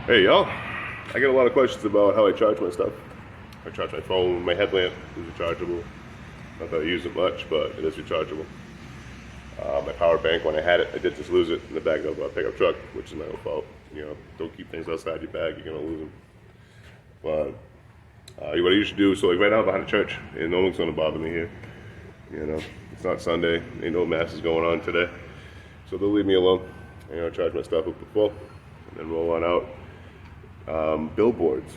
Hey y'all, I get a lot of questions about how I charge my stuff. I charge my phone, my headlamp is rechargeable. Not that I use it much, but it is rechargeable. My power bank, when I had it, I did just lose it in the back of a pickup truck, which is my own fault. You know, don't keep things outside your bag, you're gonna lose them. But what I usually do, so like right now I'm behind a church, and no one's gonna bother me here. You know, it's not Sunday, ain't no masses going on today. So they'll leave me alone. You know, charge my stuff up to full, and then roll on out. Billboards,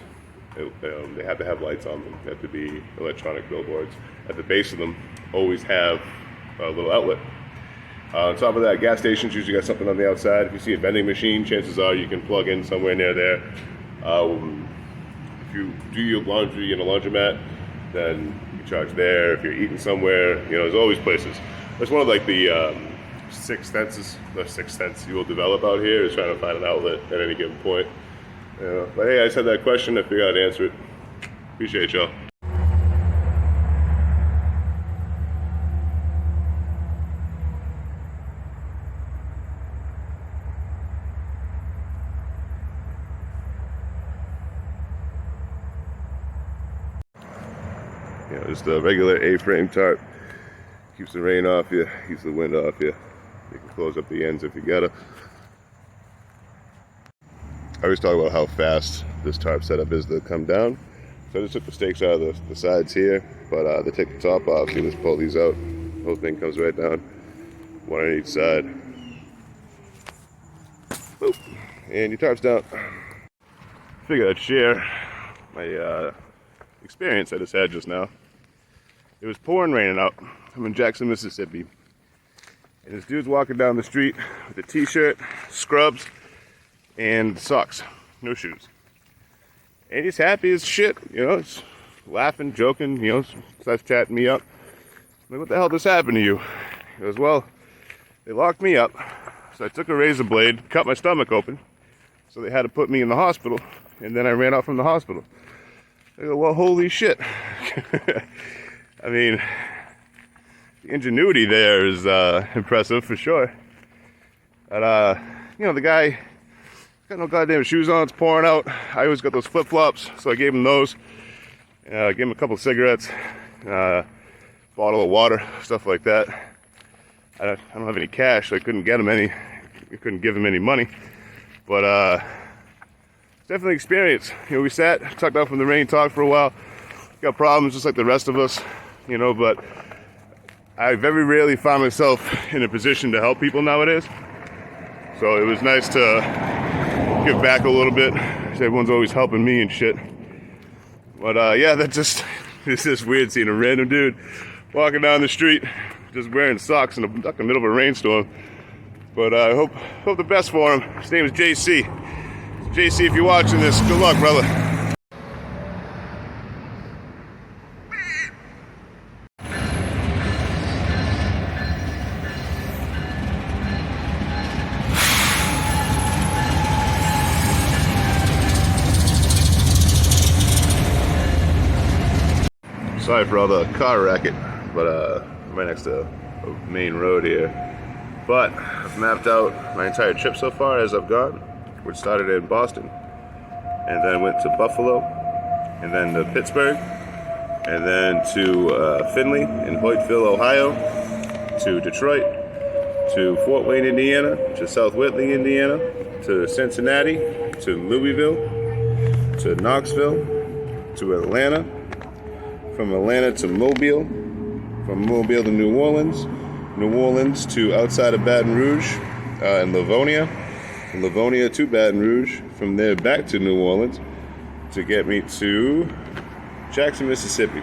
they have to have lights on them. They have to be electronic billboards. At the base of them, always have a little outlet. On top of that, gas stations usually got something on the outside. If you see a vending machine, chances are you can plug in somewhere near there. If you do your laundry in a laundromat, then you can charge there. If you're eating somewhere, you know, there's always places. That's one of like the sixth sense you will develop out here is trying to find an outlet at any given point. But hey, I just had that question. I figured I'd answer it. Appreciate y'all. You know, just a regular A-frame tarp. Keeps the rain off you, keeps the wind off you. You can close up the ends if you gotta. I always talk about how fast this tarp setup is to come down. So I just took the stakes out of the sides here, but they take the top off. You just pull these out. The whole thing comes right down, one on each side. Boop. And your tarp's down. Figured I'd share my experience I just had just now. It was pouring raining out. I'm in Jackson, Mississippi. And this dude's walking down the street with a t-shirt, scrubs, and socks, no shoes. And he's happy as shit, you know, he's laughing, joking, you know, starts chatting me up. I'm like, what the hell just happened to you? He goes, well, they locked me up, so I took a razor blade, cut my stomach open, so they had to put me in the hospital, and then I ran out from the hospital. I go, well, holy shit. I mean, the ingenuity there is impressive for sure. But, you know, the guy got no goddamn shoes on, it's pouring out. I always got those flip-flops, so I gave him those. Gave him a couple of cigarettes, bottle of water, stuff like that. I don't have any cash, so I couldn't get him any. I couldn't give him any money. But it's definitely an experience. You know, we sat, tucked out from the rain, talked for a while. Got problems just like the rest of us, you know, but I very rarely find myself in a position to help people nowadays. So it was nice to give back a little bit. Everyone's always helping me and shit. But yeah, it's just weird seeing a random dude walking down the street just wearing socks in the middle of a rainstorm. But I hope the best for him. His name is JC. JC, if you're watching this, good luck, brother. Sorry for all the car racket, but I'm right next to a main road here. But I've mapped out my entire trip so far as I've gone, which started in Boston, and then went to Buffalo, and then to Pittsburgh, and then to Findlay in Hoytville, Ohio, to Detroit, to Fort Wayne, Indiana, to South Whitley, Indiana, to Cincinnati, to Louisville, to Knoxville, to Atlanta, from Atlanta to Mobile, from Mobile to New Orleans, New Orleans to outside of Baton Rouge and Livonia, from Livonia to Baton Rouge, from there back to New Orleans to get me to Jackson, Mississippi.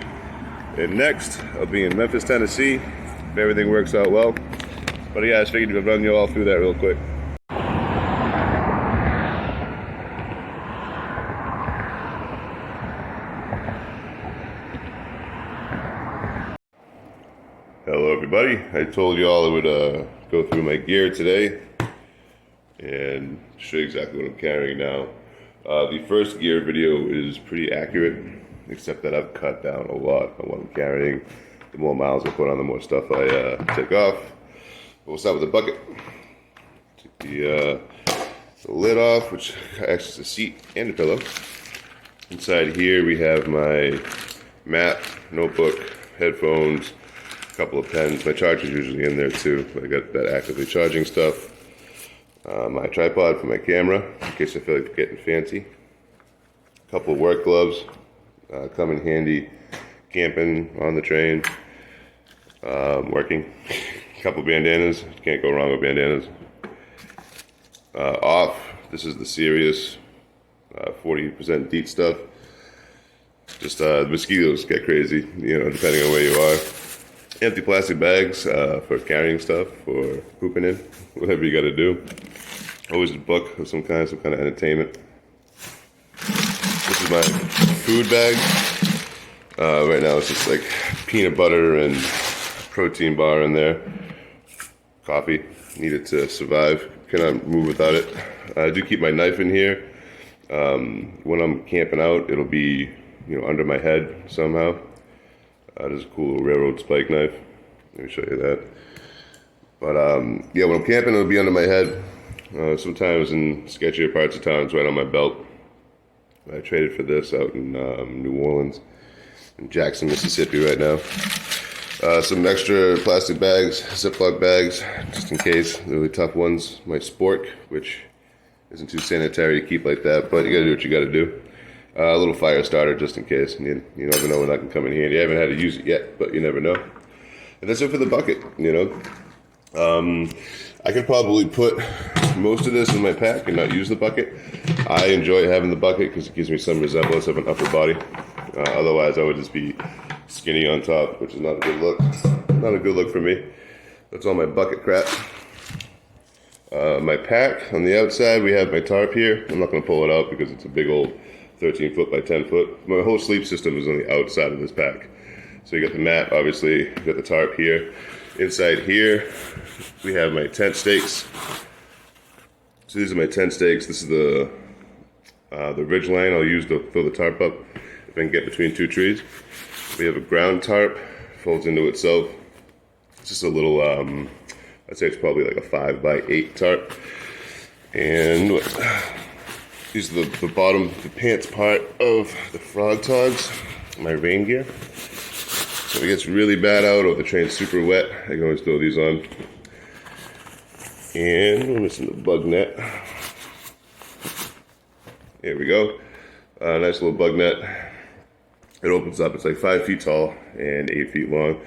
And next, I'll be in Memphis, Tennessee, if everything works out well. But yeah, I just figured I'd run you all through that real quick. Hello everybody, I told you all I would go through my gear today and show you exactly what I'm carrying now. The first gear video is pretty accurate, except that I've cut down a lot on what I'm carrying. The more miles I put on, the more stuff I take off. We'll start with the bucket. Take the the lid off, which acts as a seat and a pillow. Inside here we have my mat, notebook, headphones, a couple of pens. My charger's usually in there too. I got that actively charging stuff. My tripod for my camera, in case I feel like getting fancy. A couple of work gloves, come in handy camping, on the train, working. A couple bandanas, can't go wrong with bandanas. Off, this is the serious 40% DEET stuff. Just the mosquitoes get crazy, depending on where you are. Empty plastic bags for carrying stuff, for pooping in, whatever you gotta do. Always a book of some kind of entertainment. This is my food bag. Right now it's just like peanut butter and protein bar in there. Coffee, needed to survive. Cannot move without it. I do keep my knife in here. When I'm camping out, it'll be, under my head somehow. There's a cool little railroad spike knife. Let me show you that. But yeah, when I'm camping, it'll be under my head. Sometimes in sketchier parts of town, it's right on my belt. I traded for this out in New Orleans, in Jackson, Mississippi right now. Some extra plastic bags, Ziploc bags, just in case, the really tough ones. My spork, which isn't too sanitary to keep like that, but you gotta do what you gotta do. A little fire starter just in case. You never know when that can come in handy. I haven't had to use it yet, but you never know. And that's it for the bucket, I could probably put most of this in my pack and not use the bucket. I enjoy having the bucket because it gives me some resemblance of an upper body. Otherwise, I would just be skinny on top, which is not a good look. Not a good look for me. That's all my bucket crap. My pack, on the outside, we have my tarp here. I'm not going to pull it out because it's a big old 13 foot by 10 foot. My whole sleep system is on the outside of this pack. So you got the mat, obviously, you got the tarp here. Inside here, we have my tent stakes. So these are my tent stakes. This is the ridge line I'll use to fill the tarp up if I can get between two trees. We have a ground tarp, folds into itself. It's just a little, I'd say it's probably like a 5 by 8 tarp. And these are the bottom, the pants part of the frog togs, my rain gear. So if it gets really bad out or the train's super wet, I can always throw these on. And we're missing the bug net. Here we go. Nice little bug net. It opens up. It's like 5 feet tall and 8 feet long.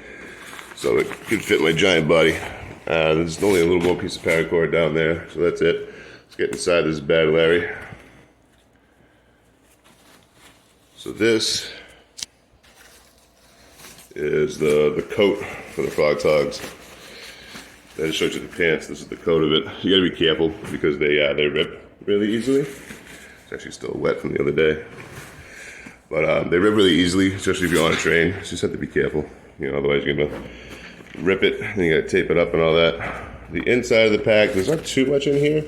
So it could fit my giant body. There's only a little more piece of paracord down there. So that's it. Let's get inside this bad Larry. So this is the coat for the frog togs. I just showed you the pants. This is the coat of it. You gotta be careful because they rip really easily. It's actually still wet from the other day. But they rip really easily, especially if you're on a train. You just have to be careful. Otherwise you're gonna rip it and you gotta tape it up and all that. The inside of the pack, there's not too much in here.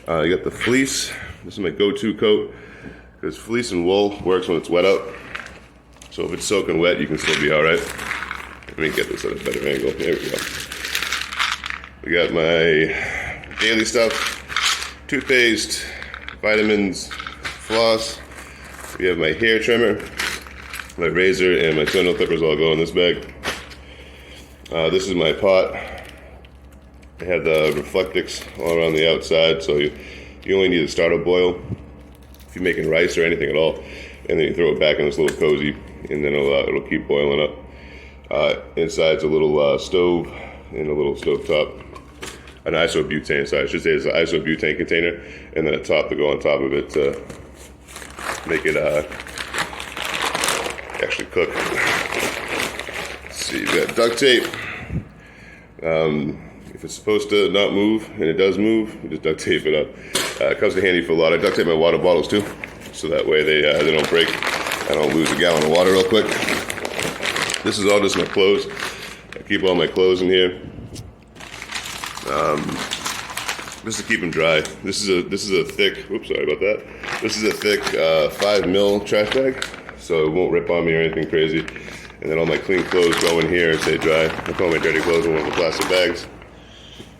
You got the fleece. This is my go-to coat because fleece and wool works when it's wet out. So if it's soaking wet, you can still be all right. Let me get this at a better angle. There we go. We got my daily stuff, toothpaste, vitamins, floss. We have my hair trimmer, my razor, and my toenail clippers all go in this bag. This is my pot. I have the Reflectix all around the outside, so you only need a starter boil if you're making rice or anything at all. And then you throw it back in this little cozy, and then it'll keep boiling up. Inside's a little stove and a little stove top. An isobutane, so I should say it's an isobutane container, and then a top to go on top of it to make it actually cook. Let's see, you got duct tape. If it's supposed to not move, and it does move, you just duct tape it up. It comes in handy for a lot. I duct tape my water bottles too, so that way they don't break. I don't lose a gallon of water real quick. This is all just my clothes. I keep all my clothes in here. Just to keep them dry. This is a thick. Oops, sorry about that. This is a thick 5 mil trash bag, so it won't rip on me or anything crazy. And then all my clean clothes go in here and stay dry. I put all my dirty clothes in one of the plastic bags.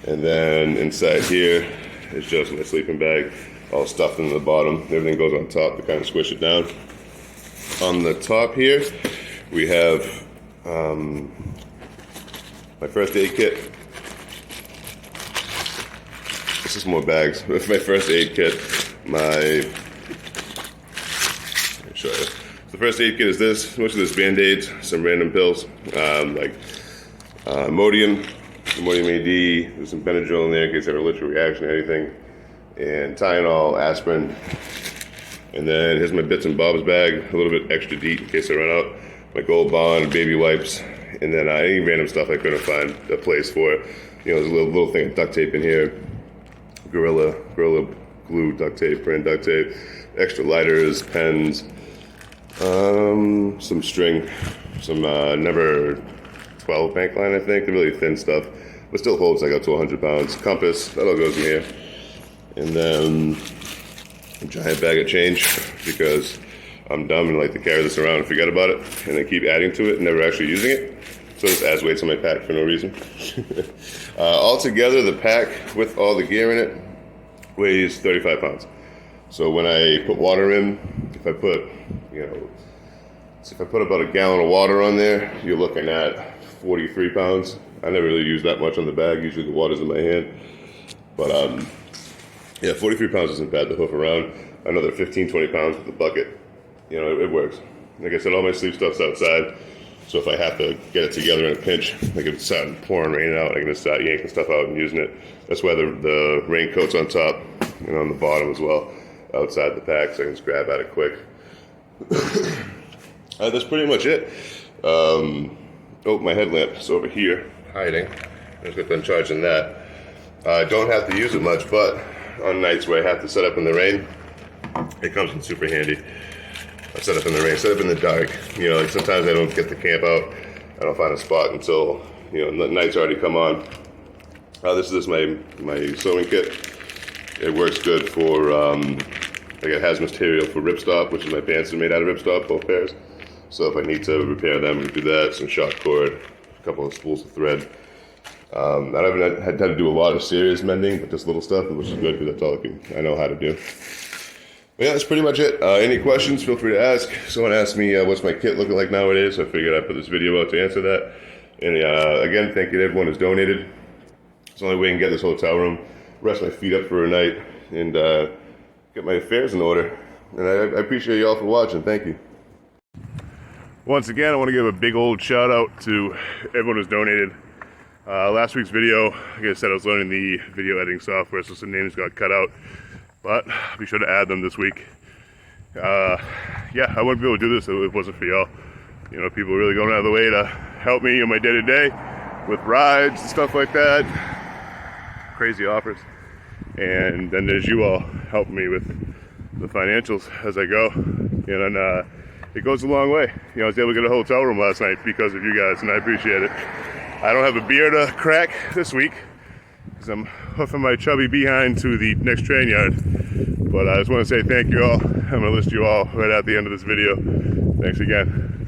And then inside here It's just my sleeping bag, all stuffed into the bottom. Everything goes on top to kind of squish it down. On the top here, we have my first aid kit. This is more bags. With my first aid kit, let me show you. The first aid kit is this. Most of this Band-Aids, some random pills, like Imodium AD, there's some Benadryl in there in case I have a allergic reaction or anything, and Tylenol, aspirin. And then here's my bits and bobs bag, a little bit extra deep in case I run out. My Gold Bond, baby wipes, and then any random stuff I couldn't find a place for. You know, there's a little thing of duct tape in here, Gorilla glue, duct tape, brand duct tape, extra lighters, pens, some string, some Never 12 bank line, I think. They're really thin stuff, but still holds like up to 100 pounds. Compass, that all goes in here. And then a giant bag of change because I'm dumb and like to carry this around and forget about it and then keep adding to it and never actually using it. So this adds weight to my pack for no reason. Altogether, the pack with all the gear in it weighs 35 pounds. So when I put water in, if I put about a gallon of water on there, you're looking at 43 pounds. I never really use that much on the bag. Usually the water's in my hand. But yeah, 43 pounds isn't bad to hoof around. Another 15, 20 pounds with the bucket. You know, it works. Like I said, all my sleep stuff's outside. So if I have to get it together in a pinch, like if it's starting pouring rain out, I can just start yanking stuff out and using it. That's why the raincoat's on top and on the bottom as well, outside the pack, so I can just grab at it quick. That's pretty much it. Oh, my headlamp's over here, hiding. I just got done charging that. I don't have to use it much, but on nights where I have to set up in the rain, it comes in super handy. I set up in the rain, set up in the dark. You know, like sometimes I don't get to camp out. I don't find a spot until, you know, the night's already come on. This is my sewing kit. It works good for, like it has material for ripstop, which is my pants are made out of ripstop, both pairs. So if I need to repair them, we do that. Some shock cord, a couple of spools of thread. I haven't had to do a lot of serious mending, but just little stuff, which is good because that's all I know how to do. But yeah, that's pretty much it. Any questions, feel free to ask. Someone asked me what's my kit looking like nowadays, so I figured I'd put this video out to answer that. And again, thank you to everyone who's donated. It's the only way I can get this hotel room, rest my feet up for a night, and get my affairs in order. And I appreciate you all for watching. Thank you. Once again, I want to give a big old shout out to everyone who's donated. Last week's video, like I said, I was learning the video editing software, so some names got cut out. But be sure to add them this week. Yeah, I wouldn't be able to do this if it wasn't for y'all. You know, people really going out of the way to help me in my day-to-day with rides and stuff like that. Crazy offers. And then there's you all helping me with the financials as I go. And it goes a long way. You know, I was able to get a hotel room last night because of you guys, and I appreciate it. I don't have a beer to crack this week because I'm hoofing my chubby behind to the next train yard. But I just want to say thank you all. I'm going to list you all right at the end of this video. Thanks again.